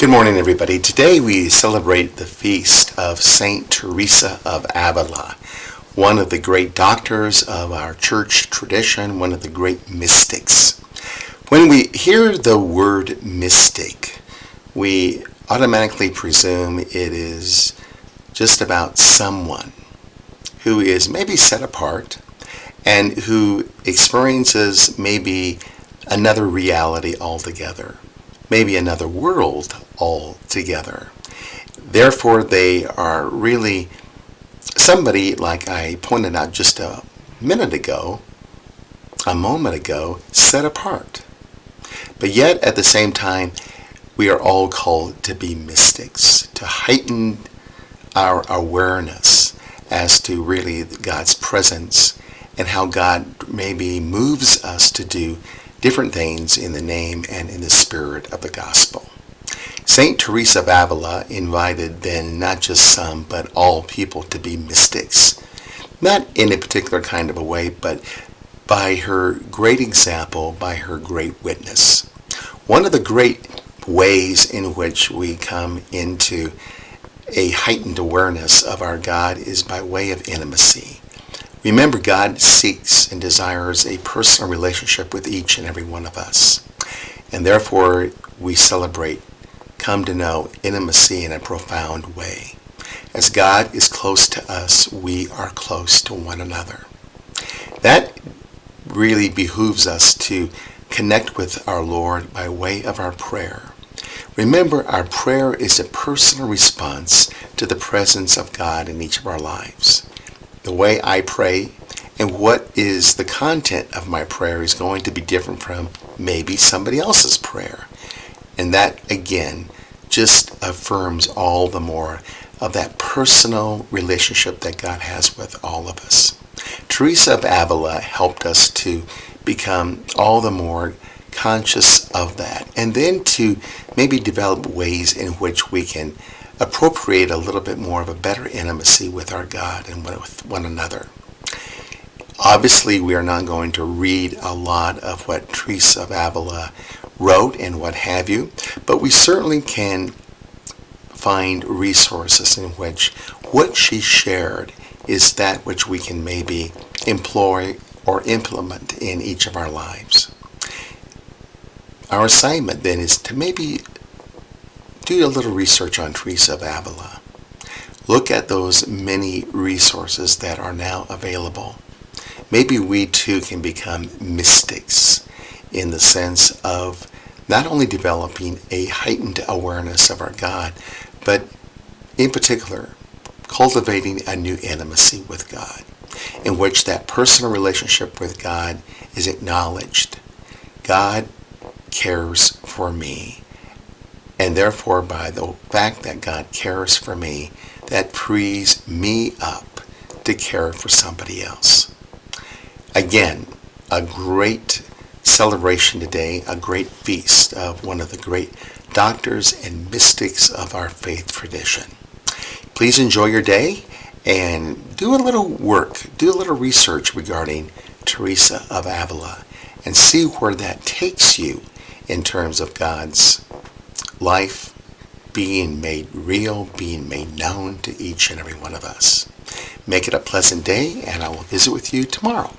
Good morning, everybody. Today we celebrate the feast of Saint Teresa of Avila, one of the great doctors of our church tradition, one of the great mystics. When we hear the word mystic, we automatically presume it is just about someone who is maybe set apart and who experiences maybe another reality altogether, maybe another world altogether. Therefore, they are really somebody, like I pointed out just a moment ago, set apart. But yet, at the same time, we are all called to be mystics, to heighten our awareness as to really God's presence and how God maybe moves us to do different things in the name and in the spirit of the gospel. Saint Teresa of Avila invited then not just some, but all people to be mystics. Not in a particular kind of a way, but by her great example, by her great witness. One of the great ways in which we come into a heightened awareness of our God is by way of intimacy. Remember, God seeks and desires a personal relationship with each and every one of us. And therefore, we celebrate, come to know intimacy in a profound way. As God is close to us, we are close to one another. That really behooves us to connect with our Lord by way of our prayer. Remember, our prayer is a personal response to the presence of God in each of our lives. The way I pray and what is the content of my prayer is going to be different from maybe somebody else's prayer. And that, again, just affirms all the more of that personal relationship that God has with all of us. Teresa of Avila helped us to become all the more conscious of that, and then to maybe develop ways in which we can appropriate a little bit more of a better intimacy with our God and with one another. Obviously, we are not going to read a lot of what Teresa of Avila wrote and what have you, but we certainly can find resources in which what she shared is that which we can maybe employ or implement in each of our lives. Our assignment then is to maybe do a little research on Teresa of Avila. Look at those many resources that are now available. Maybe we too can become mystics in the sense of not only developing a heightened awareness of our God, but in particular, cultivating a new intimacy with God, in which that personal relationship with God is acknowledged. God cares for me. And therefore, by the fact that God cares for me, that frees me up to care for somebody else. Again, a great celebration today, a great feast of one of the great doctors and mystics of our faith tradition. Please enjoy your day and do a little work, do a little research regarding Teresa of Avila and see where that takes you in terms of God's life being made real, being made known to each and every one of us. Make it a pleasant day, and I will visit with you tomorrow.